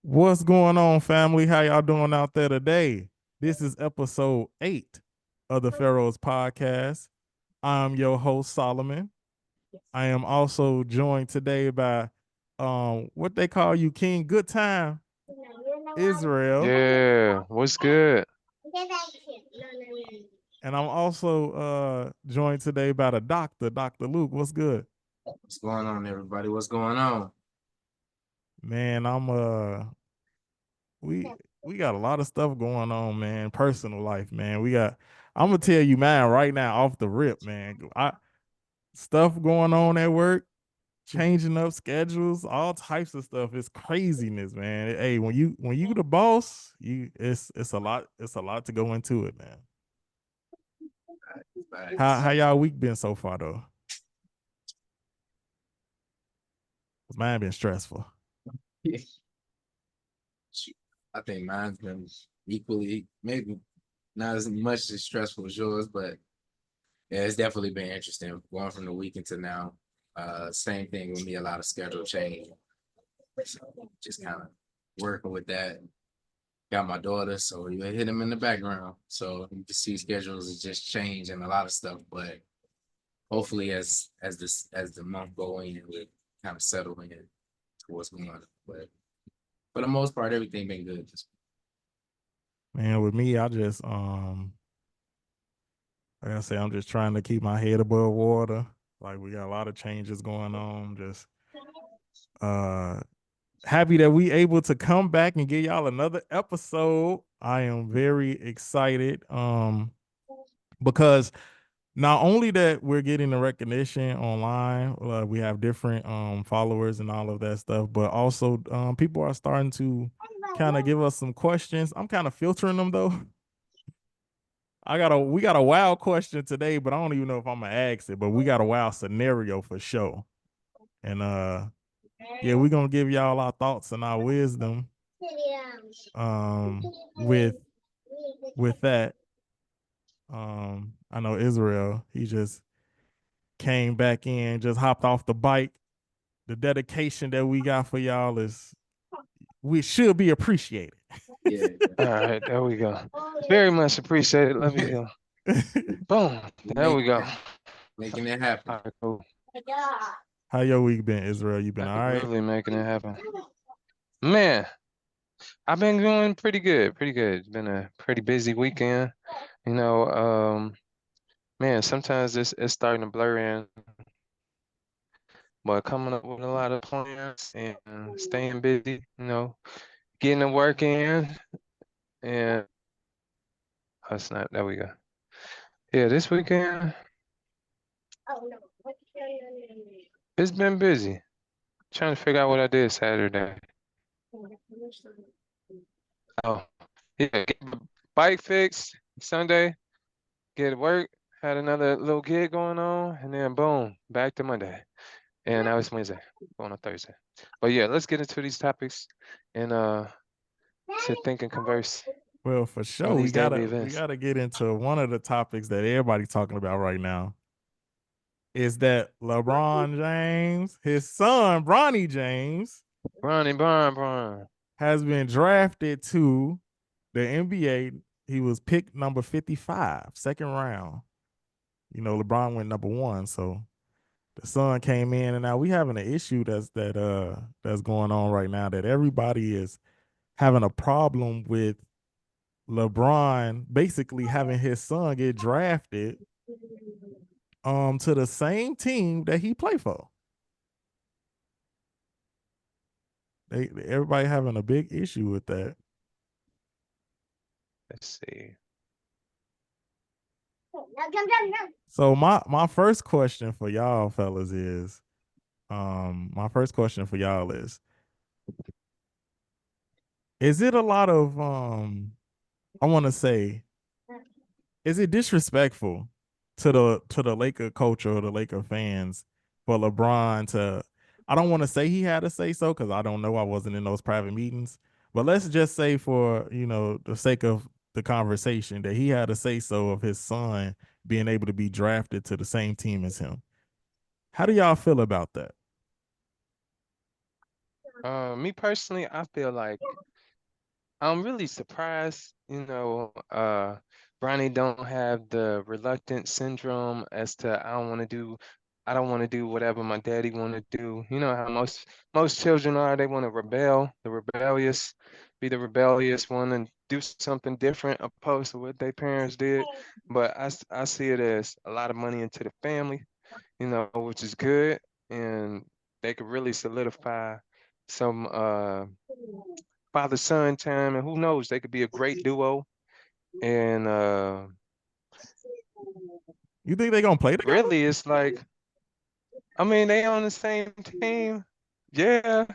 What's going on, family? How y'all doing out there today? This is episode 8 of the Pharaohs Podcast. I'm your host, Solomon. I am also joined today by what they call you, King Good Time, Israel. Yeah, what's good? And I'm also joined today by the doctor, Dr. Luke. What's good? What's going on, everybody? What's going on? Man, I'm we got a lot of stuff going on, man. Personal life, man. I'm gonna tell you, man, right now, off the rip, man. Stuff going on at work, changing up schedules, all types of stuff. It's craziness, man. Hey, when you the boss, it's a lot to go into it, man. How y'all week been so far though? 'Cause mine been stressful. I think mine's been equally, maybe not as much as stressful as yours, but yeah, it's definitely been interesting going from the weekend to now. Same thing with me, a lot of schedule change. So just kind of working with that. Got my daughter, so you hit him in the background. So you can see schedules is just change and a lot of stuff. But hopefully as the month going, we kind of settle in to what's going on. But for the most part, everything been good. Man, with me, like I say, I'm just trying to keep my head above water. Like we got a lot of changes going on. Just uh happy that we able to come back and give y'all another episode. I am very excited. Because not only that we're getting the recognition online, we have different followers and all of that stuff, but also people are starting to kind of give us some questions. I'm kind of filtering them though. We got a wild question today, but I don't even know if I'm gonna ask it, but we got a wild scenario for sure. And yeah, we're gonna give y'all our thoughts and our wisdom with that. I know Israel, he just came back in, just hopped off the bike. The dedication that we got for y'all we should be appreciated. Yeah. All right, there we go. Very much appreciated. Love you. Boom. There we go. Making it All happen. right, cool. How your week been, Israel? You been all right? Absolutely making it happen. Man, I've been doing pretty good, pretty good. It's been a pretty busy weekend. You know, man, sometimes it's starting to blur in, but coming up with a lot of plans and staying busy, getting the work in and that's not, there we go. Yeah, this weekend, it's been busy. Trying to figure out what I did Saturday. Oh, yeah, get my bike fixed Sunday, get to work, had another little gig going on, and then boom, back to Monday. And now it's Wednesday, going on Thursday. But yeah, let's get into these topics and to think and converse Well, for on sure, we these daily gotta we events. gotta get into one of the topics that everybody's talking about right now. Is that LeBron James, his son Bronny James, Bronny, Bron. has been drafted to the NBA. He was picked number 55, second round. LeBron went number 1, so the son came in, and now we having an issue that's going on right now, that everybody is having a problem with LeBron basically having his son get drafted to the same team that he played for. Everybody having a big issue with that. Let's see. So my first question for y'all fellas is it a lot of I want to say, is it disrespectful to the Laker culture or the Laker fans for LeBron to, I don't want to say he had to say so because I don't know, I wasn't in those private meetings, but let's just say for the sake of the conversation that he had to say so of his son being able to be drafted to the same team as him. How do y'all feel about that? Me personally, I feel like I'm really surprised, Bronny don't have the reluctant syndrome as to I don't want to do whatever my daddy want to do. You know how most children are, they want to rebel, be the rebellious one and do something different opposed to what their parents did. But I see it as a lot of money into the family, which is good, and they could really solidify some father son time, and who knows, they could be a great duo. And You think they gonna play together? really, it's like, I mean, they on the same team. Yeah,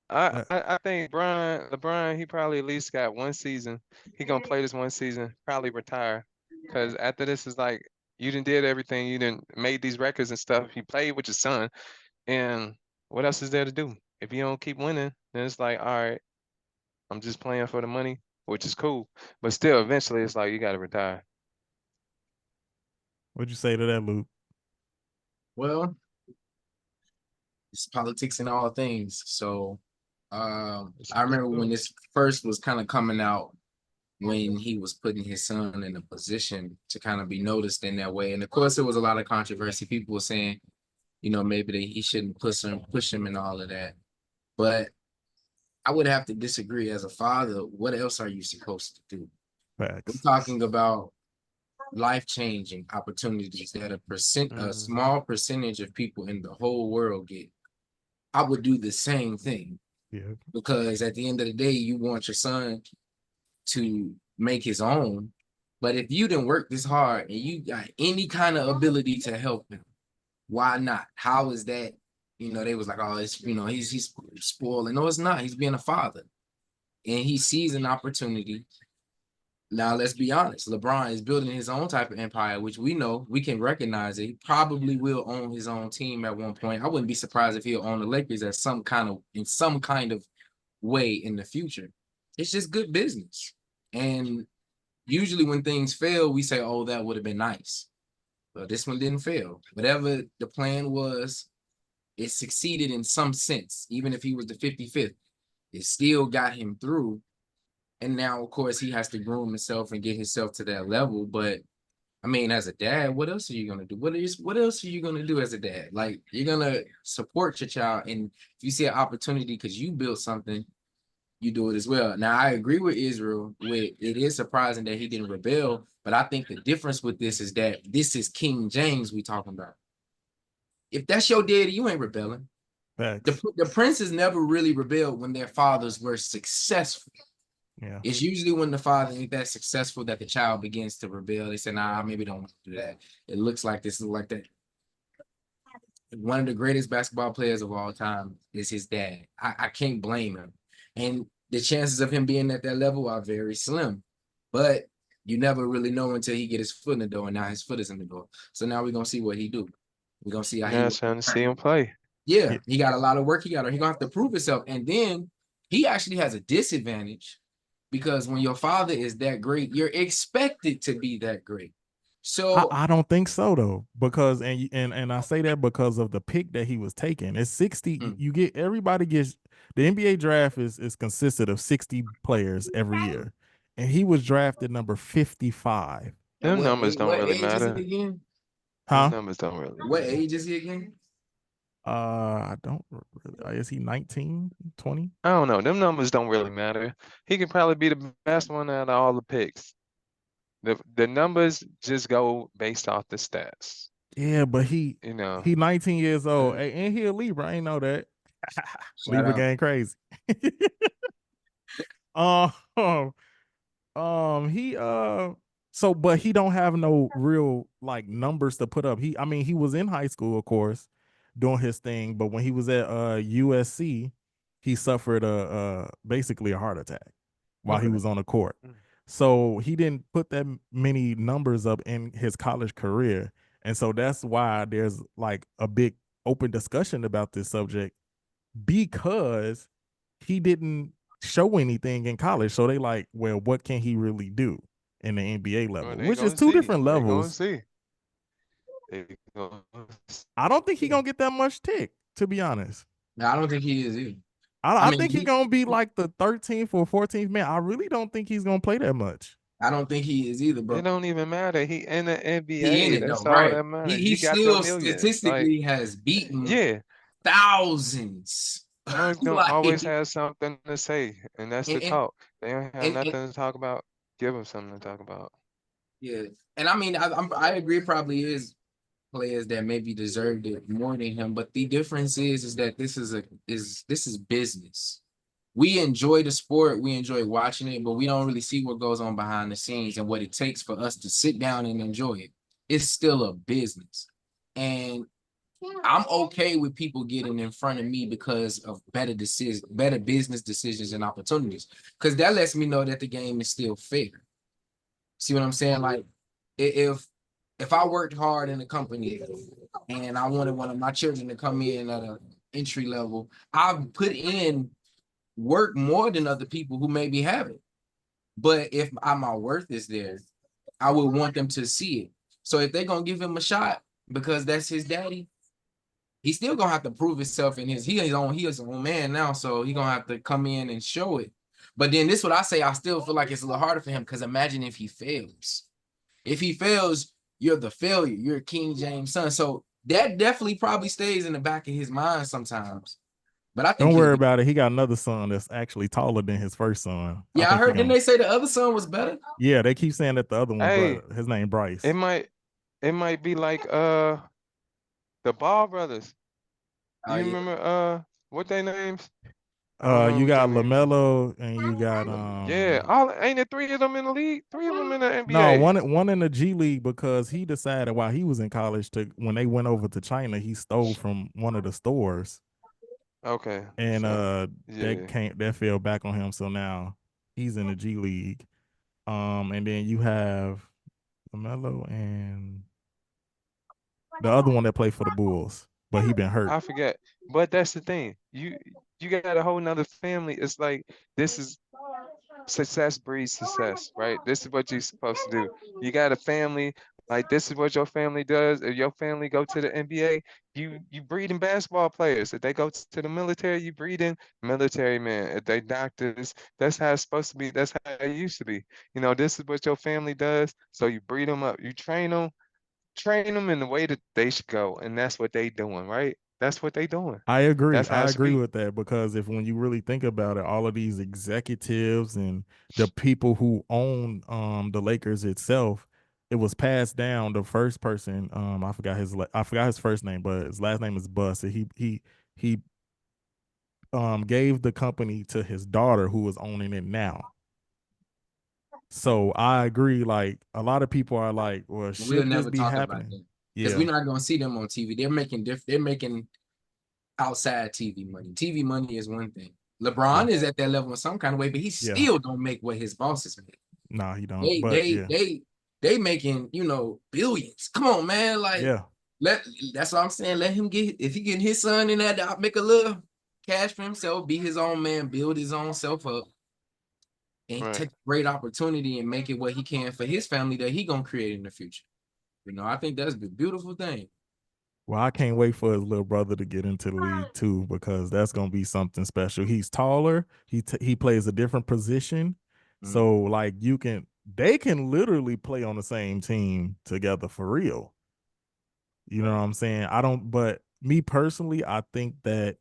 Uh, I think LeBron, he probably at least got one season. He gonna play this one season, probably retire, because after this is like you did everything, you didn't made these records and stuff. He played with your son, and what else is there to do? If you don't keep winning, then it's like, all right, I'm just playing for the money, which is cool. But still, eventually, it's like you got to retire. what'd you say to that, Luke? Well, it's politics in all things. So It's I remember when true. this first was kind of coming out, when he was putting his son in a position to kind of be noticed in that way. And of course, there was a lot of controversy. People were saying, maybe that he shouldn't push him and all of that. But I would have to disagree as a father. What else are you supposed to do? We're Facts. talking about life-changing opportunities that a Mhm. small percentage of people in the whole world get. I would do the same thing, Yeah. because at the end of the day, you want your son to make his own. But if you didn't work this hard and you got any kind of ability to help him, why not? How is that? They was like, oh, it's he's spoiling. No, it's not. He's being a father, and he sees an opportunity. Now, let's be honest. LeBron is building his own type of empire, which we know, we can recognize it. He probably will own his own team at one point. I wouldn't be surprised if he'll own the Lakers in some kind of way in the future. It's just good business. And usually when things fail, we say, oh, that would have been nice. But this one didn't fail. Whatever the plan was, it succeeded in some sense. Even if he was the 55th, it still got him through. And now, of course, he has to groom himself and get himself to that level. But I mean, as a dad, what else are you gonna do? What else are you gonna do as a dad? Like, you're gonna support your child, and if you see an opportunity because you built something, you do it as well. Now, I agree with Israel. With it is surprising that he didn't rebel, but I think the difference with this is that this is King James we talking about. If that's your daddy, you ain't rebelling. Facts. The princes never really rebelled when their fathers were successful. Yeah. It's usually when the father ain't that successful that the child begins to rebel. They say, nah, I maybe don't want to do that. It looks like this is like that. One of the greatest basketball players of all time is his dad. I can't blame him. And the chances of him being at that level are very slim. But you never really know until he get his foot in the door, and now his foot is in the door. So now we're gonna see what he do. We're gonna see how he Now it's time to see him play. yeah, Yeah. he got a lot of work. He gonna have to prove himself. And then he actually has a disadvantage, because when your father is that great, you're expected to be that great. So I don't think so though, because and I say that because of the pick that he was taking. It's 60. mm, You get everybody gets the NBA draft is consisted of 60 players every year, and he was drafted number 55. and Them numbers don't what really age is he matter. again? Them Huh? numbers don't really What matter. age is he again? I don't really. Is he 19, 20? I don't know. Them numbers don't really matter. He could probably be the best one out of all the picks. The numbers just go based off the stats. Yeah, but You know. he 19 years old. Uh, Hey, and he a Libra. I ain't know that. Shout Libra out. gang crazy. um, he so but he don't have no real like numbers to put up. I mean, he was in high school, of course, doing his thing, but when he was at USC, he suffered a basically a heart attack while he Okay. was on the court. mm, So he didn't put that many numbers up in his college career. And so that's why there's like a big open discussion about this subject, because he didn't show anything in college. So they like, well, what can he really do in the NBA well, level? they Which is gonna two see. different They gonna levels. see. They gonna I don't think he see. gonna get that much tick, to be honest. No, I don't think he is either. I mean, think he's gonna be like the 13th or 14th man. I really don't think he's gonna play that much. I don't think he is either, It bro. don't even matter. He in the He in NBA. it though, That's all right? that matters. He You got your still millions. Like, statistically has beaten yeah, thousands. Muggs gonna always Like, have something to say, and that's the and, and talk. They don't have and nothing to talk about. Give them something to talk about. yeah, and I mean, I agree. Probably is players that maybe deserved it more than him, but the difference is that this is business. We enjoy the sport, we enjoy watching it, but we don't really see what goes on behind the scenes and what it takes for us to sit down and enjoy it. It's still a business, and I'm okay with people getting in front of me because of better business decisions and opportunities, because that lets me know that the game is still fair. See what I'm saying? Like if I worked hard in a company and I wanted one of my children to come in at an entry level, I've put in work more than other people who maybe haven't. But if my worth is there, I would want them to see it. So if they're gonna give him a shot because that's his daddy, he's still gonna have to prove himself in he is his own man now, so he's gonna have to come in and show it. But then this is what I say, I still feel like it's a little harder for him because imagine if he fails. If he fails, you're the failure. You're King James' son. So that definitely probably stays in the back of his mind sometimes. But I think Don't he'll worry be. about it. He got another son that's actually taller than his first son. I Yeah, I think he heard. Didn't gonna. they say the other son was better? Yeah, they keep saying that the other one, Hey, but his name it Bryce. might it might be like the Ball brothers. Oh You yeah. remember what their names? I don't know You what their got names is. LaMelo and you got Yeah, all ain't it three of them in the league? Three of them in the no, NBA. one in the G League because he decided while he was in college to when they went over to China, he stole from one of the stores Okay, and so that yeah, can't that fell back on him. So now he's in the G League. And then you have LaMelo and the other one that played for the Bulls, but he been hurt. I forget. But that's the thing. You got a whole nother family. It's like this is success breeds success, right? This is what you're supposed to do. You got a family, like this is what your family does. If your family go to the NBA, you breeding basketball players. If they go to the military, you breeding military men. If they doctors, that's how it's supposed to be. That's how it used to be. This is what your family does. So you breed them up. You train them in the way that they should go, and that's what they doing, right? That's what they doing. I agree. That's how I it should agree be. with that because if when you really think about it, all of these executives and the people who own the Lakers itself, it was passed down. The first person, I forgot his first name, but his last name is Buss. And he gave the company to his daughter who is owning it now. So I agree. Like a lot of people are like, well, We'll should this never be talk about happening? them because Yeah. we're not gonna see them on TV. They're making outside TV money. TV money is one thing. Yeah. LeBron is at that level in some kind of way, but he Yeah. still don't make what his bosses make. No, he don't. They But they yeah. they they making billions. Come on, man. Like Yeah. that's what I'm saying. Let him get if he getting his son in that, make a little cash for himself, be his own man, build his own self up, and Right. take great opportunity and make it what he can for his family that he gonna create in the future. I think that's the beautiful thing. Well, I can't wait for his little brother to get into the league too, because that's gonna be something special. He's taller. He plays a different position, so like they can literally play on the same team together for real. You know what I'm saying? I don't, but me personally, I think that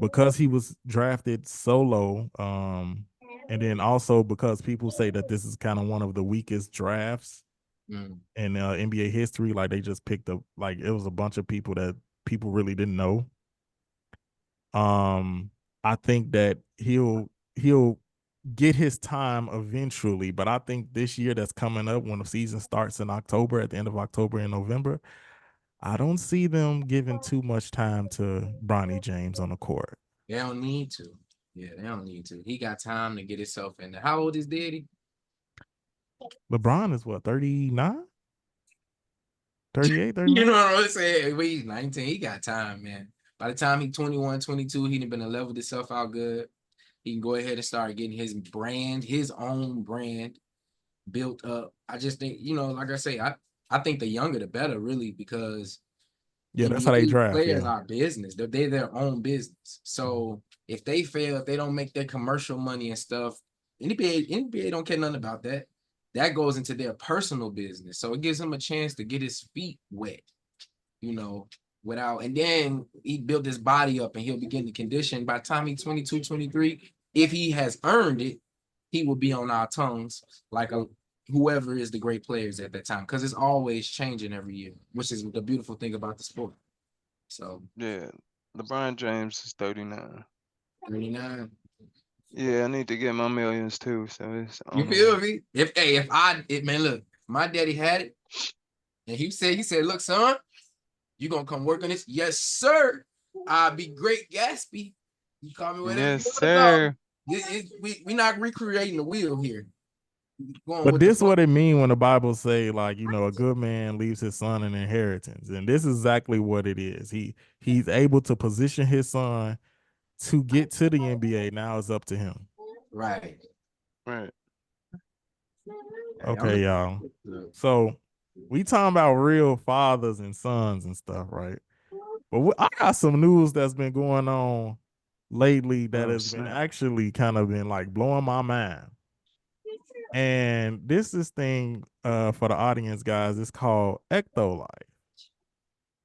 because he was drafted so low, and then also because people say that this is kind of one of the weakest drafts in NBA history. Like they just picked up, like it was a bunch of people that people really didn't know. Um, I think that he'll get his time eventually, but I think this year that's coming up when the season starts in October, at the end of October and November, I don't see them giving too much time to Bronny James on the court. They don't need to. Yeah, they don't need to. He got time to get himself in there. How old is Daddy? LeBron is what, 39? 38, You 39? know what I'm saying? When he's 19, he got time, man. By the time he's 21, 22, he done been leveled himself out good. He can go ahead and start getting his own brand built up. I just think, like I say, I think the younger the better, really, because Yeah, that's how they draft. Players Yeah. are business. They're their own business. So if they fail, if they don't make their commercial money and stuff, NBA don't care nothing about that. That goes into their personal business. So it gives him a chance to get his feet wet, and then he built his body up and he'll begin to condition. By the time he's 22, 23, if he has earned it, he will be on our tongues like whoever is the great players at that time, because it's always changing every year, which is the beautiful thing about the sport. So Yeah, LeBron James is 39. 39. Yeah, I need to get my millions too. So it's You feel me? Man, look, my daddy had it, and he said, look, son, you gonna come work on this? Yes, sir. I'll be Great Gatsby. You call me whatever Yes, you want to call sir. me. We're not recreating the wheel here. Going But with the this flow. what it mean when the Bible say, like, a good man leaves his son an inheritance. And this is exactly what it is. He's able to position his son to get to the NBA. Now it's up to him. Right. Right. Okay, y'all. So we talking about real fathers and sons and stuff, right? But I got some news that's been going on lately that Oh, has been snap. actually kind of been like blowing my mind. And this thing for the audience, guys, it's called Ectolife.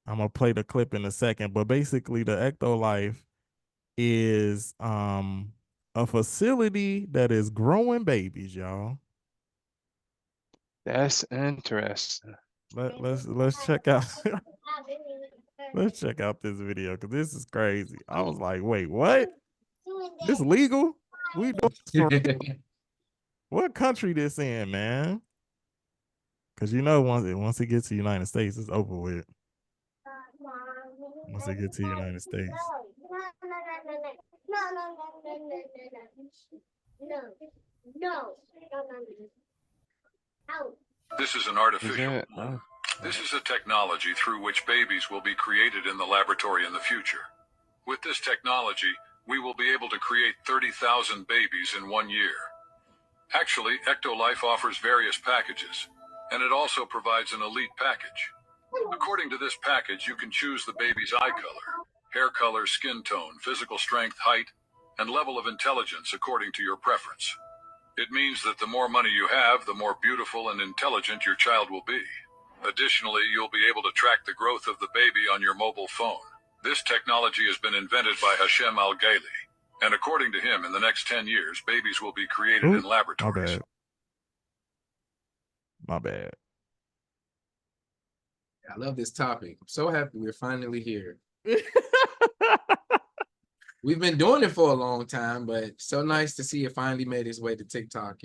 I'm gonna play the clip in a second, but basically the Ectolife is a facility that is growing babies, y'all. That's interesting. Let's check out let's check out this video because this is crazy. I was like, wait, what? This legal? We do this for real. What country this in, man? Because once it gets to the United States, it's over with. Once it gets to the United States. This is an artificial. This is a technology through which babies will be created in the laboratory in the future. With this technology, we will be able to create 30,000 babies in 1 year. Actually, Ectolife offers various packages, and it also provides an elite package. According to this package, you can choose the baby's eye color, hair color, skin tone, physical strength, height, and level of intelligence according to your preference. It means that the more money you have, the more beautiful and intelligent your child will be. Additionally, you'll be able to track the growth of the baby on your mobile phone. This technology has been invented by Hashem Al-Gaili, and according to him, in the next 10 years, babies will be created in laboratories. My bad. I love this topic. I'm so happy we're finally here. We've been doing it for a long time, but so nice to see it finally made its way to TikTok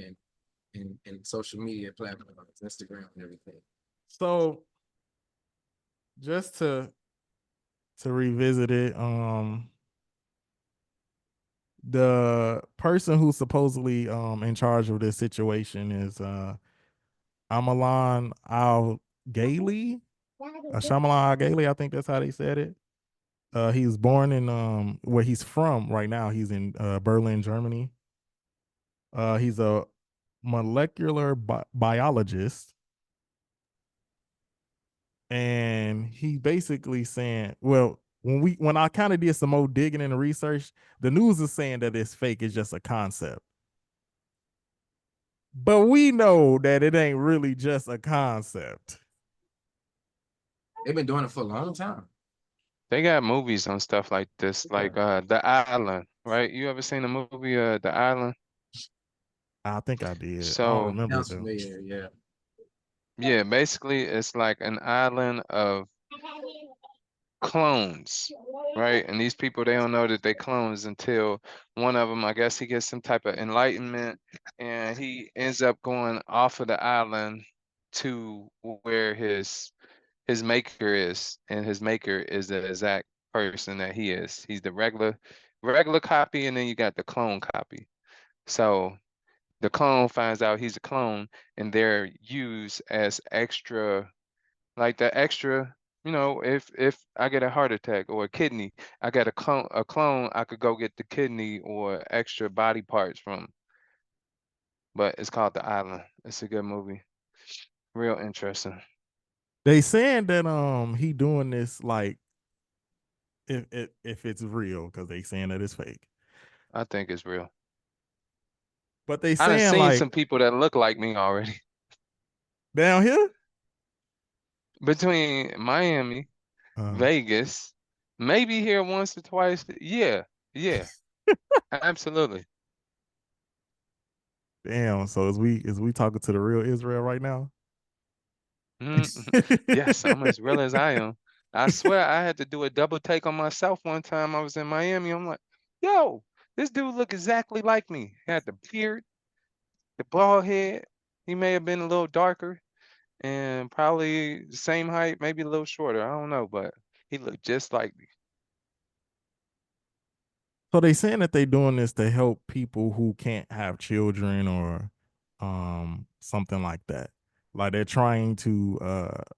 and social media platforms, Instagram and everything. So just to revisit it, the person who's supposedly in charge of this situation is Amalan Al-Gaili. Shamalan Al-Gaili, I think that's how they said it. He's born in where he's from right now. He's in Berlin, Germany. He's a molecular biologist, and he basically saying, well, when I kind of did some more digging into research, the news is saying that it's fake. It's just a concept. But we know that it ain't really just a concept. They've been doing it for a long time. They got movies on stuff like this, like The Island, right? You ever seen the movie The Island? I think I did. I So don't remember Sounds though. familiar, yeah. yeah, basically it's like an island of clones, right? And these people, they don't know that they clones until one of them, I guess he gets some type of enlightenment and he ends up going off of the island to where his maker is, and his maker is the exact person that he is. He's the regular copy, and then you got the clone copy. So the clone finds out he's a clone, and they're used as extra, like the extra, if I get a heart attack or a kidney, I got a clone, I could go get the kidney or extra body parts from. But it's called The Island. It's a good movie. Real interesting. They saying that he doing this like if it's real, because they saying that it's fake. I think it's real. But they I done saying seen like some people that look like me already. down here. Between Miami, Uh, Vegas, maybe here once or twice. Yeah, yeah, absolutely. damn. So is we talking to the real Israel right now? Mhm. Yes, I'm as real as I am. I swear I had to do a double take on myself one time. I was in Miami. I'm like, yo, this dude look exactly like me. He had the beard, the bald head. He may have been a little darker and probably the same height, maybe a little shorter. I don't know, but he looked just like me. So they saying that they doing this to help people who can't have children or something like that. Like they're trying to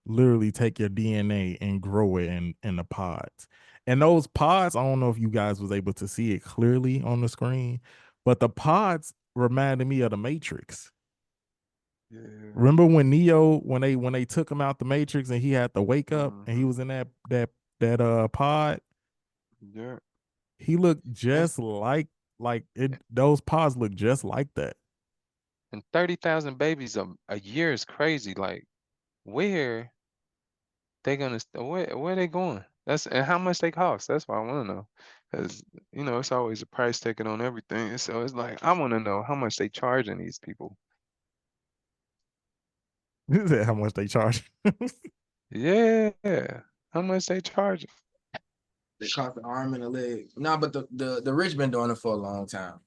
literally take your DNA and grow it in the pods. And those pods, I don't know if you guys was able to see it clearly on the screen, but the pods reminded me of the Matrix. Yeah. Remember when Neo, when they took him out the Matrix and he had to wake up and he Mhm. was in that pod? Yeah. He looked And, just like it. Those pods look just like that. and 30,000 babies a year is crazy. Like, where they gonna where they going? That's and how much they cost. That's what I want to know. Because it's always a price taken on everything. So it's like I want to know how much they charging these people. This is how much they charge. Yeah, how much they charging? They caught the arm and a leg. No, but the rich been doing it for a long time.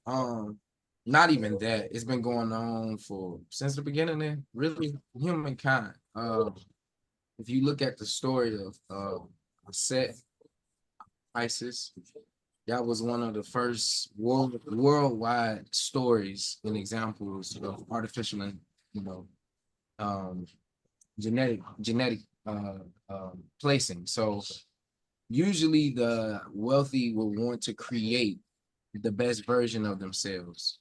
Not even that. It's been going on for since the beginning of really humankind. If you look at the story of Set, ISIS, that was one of the first worldwide stories and examples of artificial and um, genetic placing. So usually the wealthy will want to create the best version of themselves.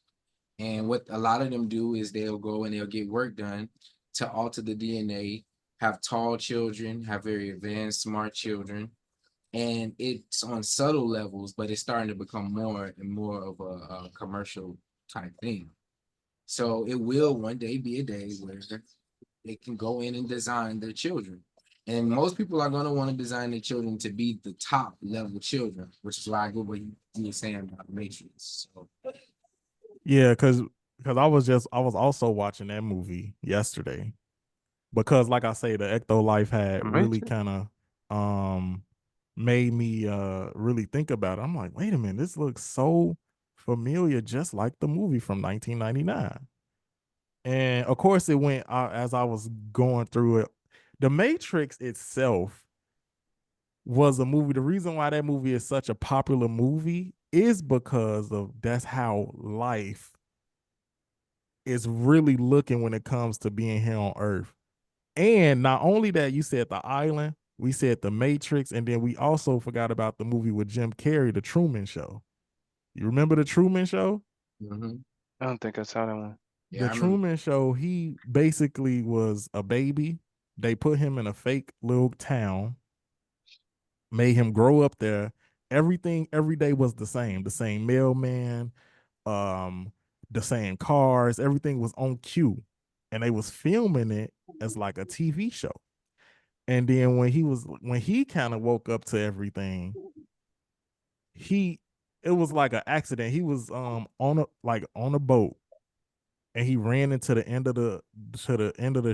And what a lot of them do is they'll go and they'll get work done to alter the DNA, have tall children, have very advanced, smart children. And it's on subtle levels, but it's starting to become more and more of a commercial type thing. So it will one day be a day where they can go in and design their children. And most people are going to want to design their children to be the top level children, which is why I go what you were saying about the Matrix. So, Yeah, because I was also watching that movie yesterday because like I say, the Ectolife had The really Matrix? kind of made me really think about it. I'm like, wait a minute, this looks so familiar, just like the movie from 1999. And of course, it went as I was going through it. The Matrix itself was a movie. The reason why that movie is such a popular movie is because of that's how life is really looking when it comes to being here on Earth. And not only that, you said the island, we said the Matrix, and then we also forgot about the movie with Jim Carrey, The Truman Show. You remember The Truman Show? mhm. I don't think I saw that one. Yeah, The I remember. Truman Show, he basically was a baby. They put him in a fake little town, made him grow up there. Everything every day was the same mailman, um, the same cars, everything was on cue. And they was filming it as like a TV show. And then when he kind of woke up to everything, he it was like an accident. He was on a boat and he ran into the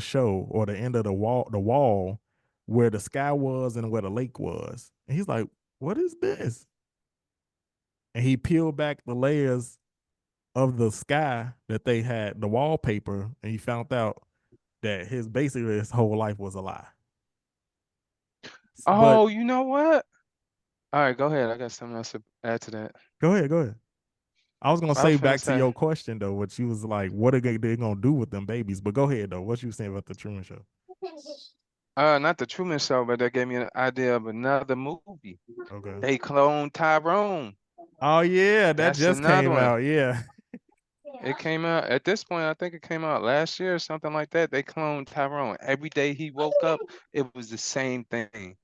show, or the end of the wall where the sky was and where the lake was. And he's like, "What is this?" And he peeled back the layers of the sky that they had, the wallpaper, and he found out that his whole life was a lie. But Oh, you know what? All right, go ahead. I got something else to add to that. go ahead, go ahead. I was gonna I was say finna back to say, your question though, what you was like, what are they gonna do with them babies? But go ahead though. What you saying about the Truman Show? not the Truman Show, but that gave me an idea of another movie. Okay. They cloned Tyrone. Oh yeah, that That's just another came one. out. Yeah. It came out at this point. I think it came out last year or something like that. They cloned Tyrone. Every day he woke up, it was the same thing.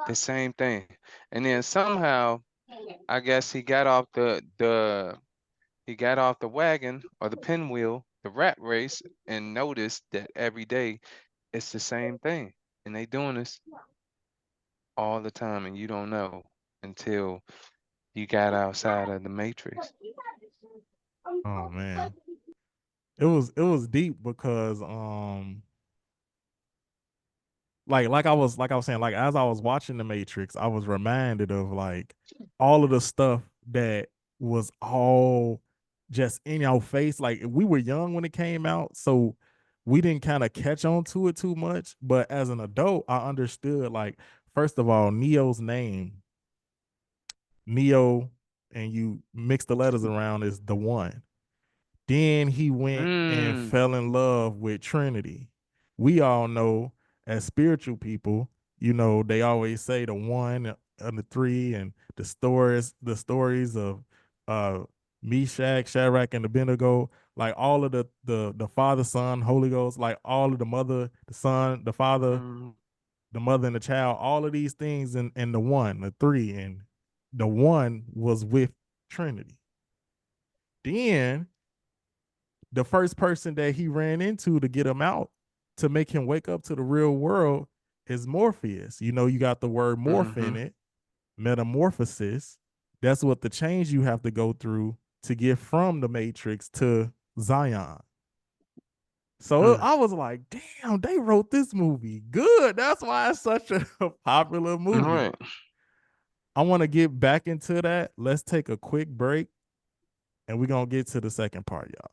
The same thing. And then somehow, I guess he got off the wagon or the pinwheel, the rat race, and noticed that every day it's the same thing. And they doing this all the time, and you don't know until you got outside of the matrix. Oh man. It was deep because like I was saying, like as I was watching The Matrix, I was reminded of like all of the stuff that was all just in our face. Like we were young when it came out, so we didn't kind of catch on to it too much. But as an adult, I understood like first of all, Neo's name, Neo, and you mix the letters around is the one. Then he went and Mm, fell in love with Trinity. We all know as spiritual people, they always say the one and the three and the stories of uh Meshach, Shadrach, and Abednego, like all of the Father, Son, Holy Ghost, like all of the mother, the son, the father, mm, the mother, and the child, all of these things and the one, the three, and the one was with Trinity. Then the first person that he ran into to get him out to make him wake up to the real world is Morpheus. You got the word morph mm-hmm. in it, metamorphosis. That's what the change you have to go through to get from the Matrix to Zion. So Mm. I was like, damn, they wrote this movie good. That's why it's such a popular All movie. right. I want to get back into that. Let's take a quick break and we're going to get to the second part, y'all.